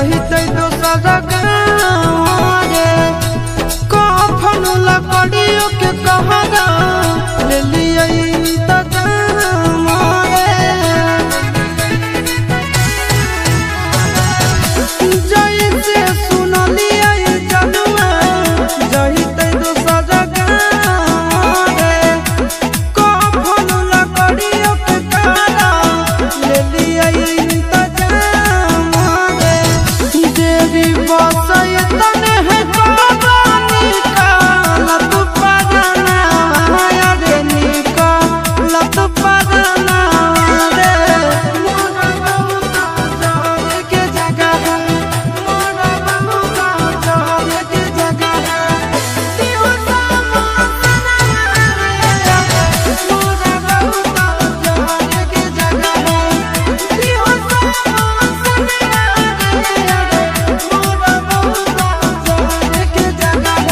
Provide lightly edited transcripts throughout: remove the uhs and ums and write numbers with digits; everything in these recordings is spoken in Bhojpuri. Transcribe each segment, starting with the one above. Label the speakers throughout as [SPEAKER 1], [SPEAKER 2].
[SPEAKER 1] जहिते दोसरा गाँव रे कफन लकड़ियों के कहरा ले लिया इंतजाम रे जैसे सुन लिया जनुआ जहिते दोसरा गाँव रे कफन लकड़ियों के कहरा ले लिया इंतजाम रे देवी बसय तने है कहानी का लत पराना रे निका लत पराना रे मोरा बहुता जाने के जगह मोरा बहुता जाने के जगह दियो सामना मोरा बहुता जाने के जगह दियो सामना मोरा बहुता जाने के जगह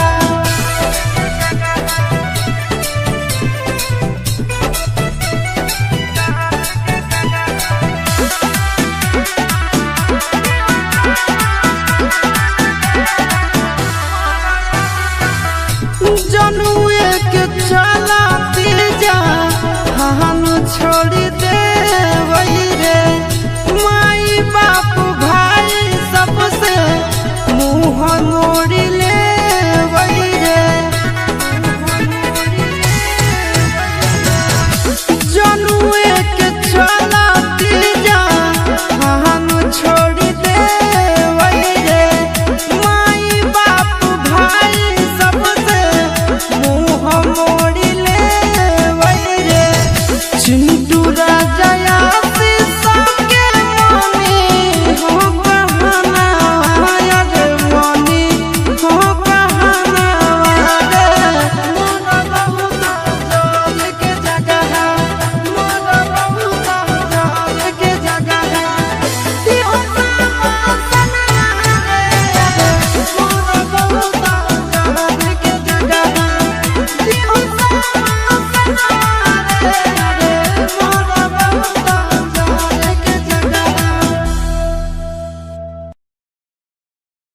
[SPEAKER 1] जनुए के चलाती जा हम छोड़ी दे वही रे माई बाप भाई सबसे मुँह मोड़ी ले वही रे जनुए के चलाती जा हम छोड़ी दे वही रे माई बाप भाई सबसे मुँह मोड़ी ले वही रे चिंटू राजा